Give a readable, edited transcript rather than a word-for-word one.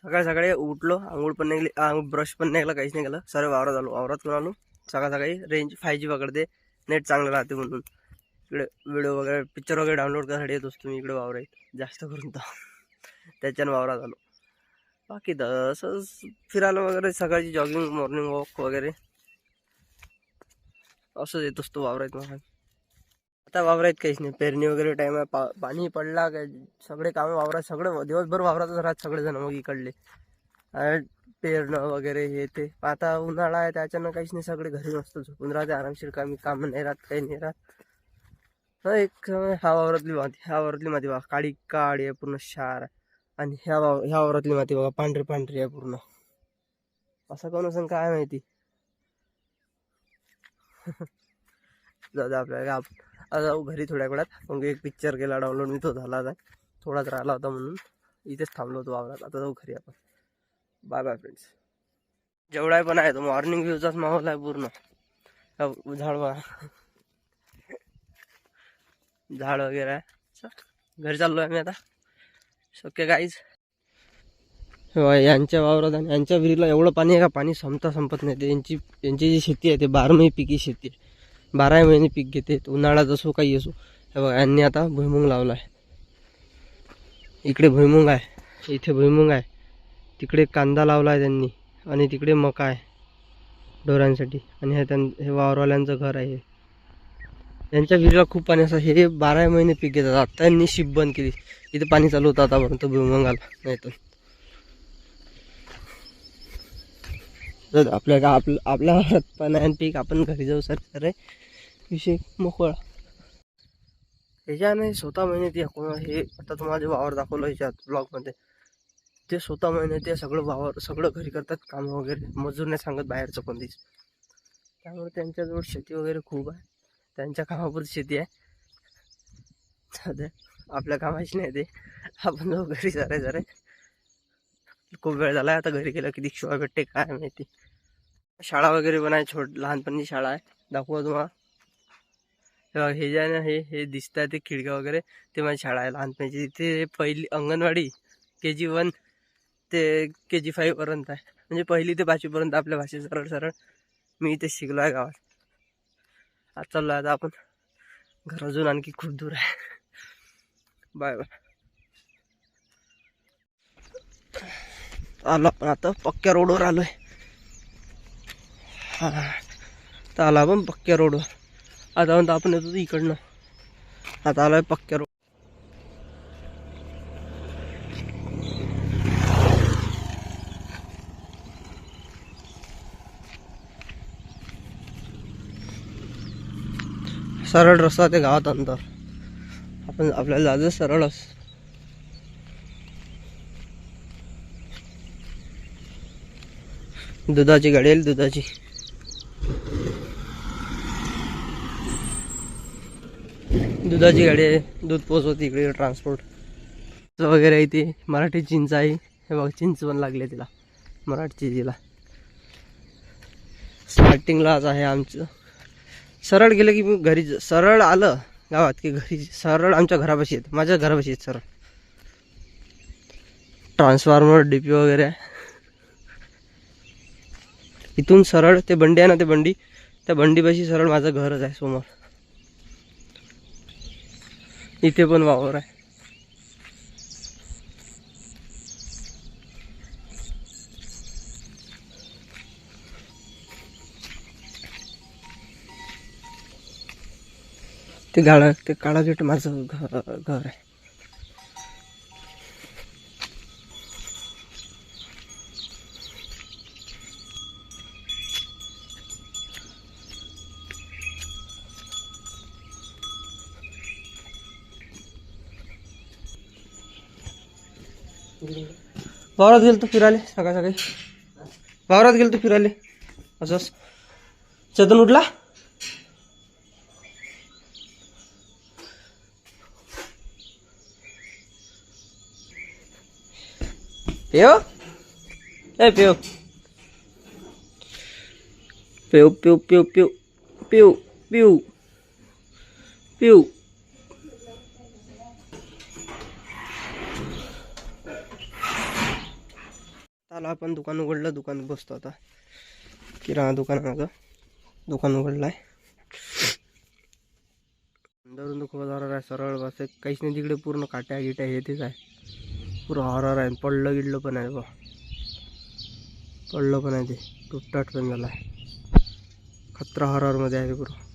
सकाळी सकाळी उठलो, आंघोळ पण नाही केली, ब्रश पण नाही केला, काहीच नाही केलं. सर्व वावरात आलो. वावरात पण आलो सकाळ सकाळी. रेंज 5G पकडते, नेट चांगलं राहते म्हणून. इकडे व्हिडिओ वगैरे पिक्चर वगैरे डाउनलोड करायसाठी येत असतो मी इकडे वावरात जास्त करून तर. त्याच्यानं वावरात आलो. बाकी असंच फिरायला वगैरे सकाळची जॉगिंग, मॉर्निंग वॉक वगैरे असंच येत असतो वावरात. मग आता वावरात काहीच नाही, पेरणी वगैरे टाइम आहे. पाणी पडला काय सगळे कामं वावरात, सगळं दिवसभर वावरातच राहत सगळेजण. मग इकडले पेरणं वगैरे हे ते. आता उन्हाळा आहे त्याच्यानं काहीच नाही, सगळे घरी मस्त झोपून राहते आरामशीर. काम नाही राहत, काही नाही राहत. एक ह्या वावरातली माती बघा, काळी काळी आहे पूर्ण क्षार. आणि ह्या वावरातली माती बघा, पांढरी पांढरी आहे पूर्ण. असं कोण असं काय माहिती. जाऊ दे आपल्याला. आता जाऊ घरी थोड्या वेळात. मग एक पिक्चर केला डाउनलोड, मी तो झाला आता. थोडाच राहिला होता म्हणून इथेच थांबलो होतो वावरात. आता जाऊ घरी आपण. Bye bye friends. जेवढा पण आहे तो मॉर्निंग व्ह्यूचाच माहोल आहे पूर्ण. झाड वगैरे आहे. घरी चाललोय आम्ही आता. शक्य काहीच यांच्या वावरात आणि यांच्या विहिरीला एवढं पाणी आहे का, पाणी संपत नाही. यांची जी शेती आहे ते 12 पिकी शेती आहे. 12 महिने पीक घेते, उन्हाळ्यात असो काही असो. हे बघा, यांनी आता भुईमुंग लावला आहे. इकडे भुईमुंग आहे, इथे भुईमुंग आहे, तिकडे कांदा लावला आहे त्यांनी, आणि तिकडे मका आहे ढोरांसाठी. आणि हे वावरवाल्यांचं घर आहे. यांच्या विहिरीला खूप पाणी असं. हे 12 महिने पीक घेतात. आता त्यांनी शिप बंद केली. इथे पाणी चालू होतं आतापर्यंत भुईमुंगाला, नाही तर आपल्या घरात पण आहे पीक. आपण घरी जाऊ सर विषय मोकळा. ह्याच्याने स्वतः मेहनती हे आता तुम्हाला जे वावर दाखवलं ह्याच्यात ब्लॉगमध्ये, ते स्वतः मेहनती आहे. सगळं वावर सगळं घरी करतात काम वगैरे. मजूर नाही सांगत बाहेरचं कोणतीच. त्यामुळे त्यांच्याजवळ शेती वगैरे खूप आहे. त्यांच्या कामापुरती शेती आहे. आपल्या कामाची नाही ते. आपण जाऊ घरी जरा खूप वेळ झाला. आता घरी गेला किती शिवाय भेटते काय माहिती. शाळा वगैरे पण आहे, लहानपणी शाळा आहे. दाखवा तुम्हाला. हे जे आहे ना, हे दिसत आहे ते खिडक्या वगैरे, ते माझी शाळा आहे लहानपणीची. तिथे पहिली अंगणवाडी KG1 ते KG5 पर्यंत आहे. म्हणजे 1ली ते 5वी पर्यंत आपल्या भाषेत सरळ मी इथे शिकलो आहे गावात. आज चाललो आता आपण. घर अजून आणखी खूप दूर आहे. Bye bye. आलो आपण आता पक्क्या रोडवर आलोय. आता आला आपण पक्क्या रोडवर. आतापर्यंत आपण येतो इकडनं. आता आलोय पक्क्या रोड. सरळ रस्ता ते गावात अंतर. आपण आपल्याला जायचं सरळच. दुधाची गाडी येईल, दुधाची. गाडी आहे. दूध पोचवते इकडे. ट्रान्सपोर्ट वगैरे इथे. मराठी चिंच आहे. हे बघ, चिंच पण लागले तिला, मराठी चिंचीला. स्टार्टिंगलाच आहे आमचं. सरळ गेलं की मी घरी, सरळ आलं गावात की घरी सरळ आमच्या घरापाशी येत. माझ्या घरापाशी येत सरळ. ट्रान्सफॉर्मर DP वगैरे आहे. इथून सरळ ते बंडी आहे ना, ते बंडी, त्या बंडीपाशी सरळ माझं घरच आहे समोर. इथे पण वावर आहे. ते काळा गेट माझं घर आहे. वावरात गेलो तू फिरायले सकाळी. वावरात गेलो तू फिरायले असंच. चेतन उठला. पेव पेव पेव पेव पेव पेव पेव पेव पेव. आला आपण दुकान उघडलं, दुकानात बसतो आता. किराणा दुकानाचं दुकान उघडलं आहे. अंदरून दुःख बाजार आहे, सरळ बस आहे, काहीच नाही तिकडे. पूर्ण काट्या गिट्या हे तेच आहे. पुरं हॉरर आहे. पडलं गिडलं पण आहे बा, पडलं पण आहे ते, तुटताट पण झाला आहे. खतरा हॉररमध्ये आहे ते पुरं.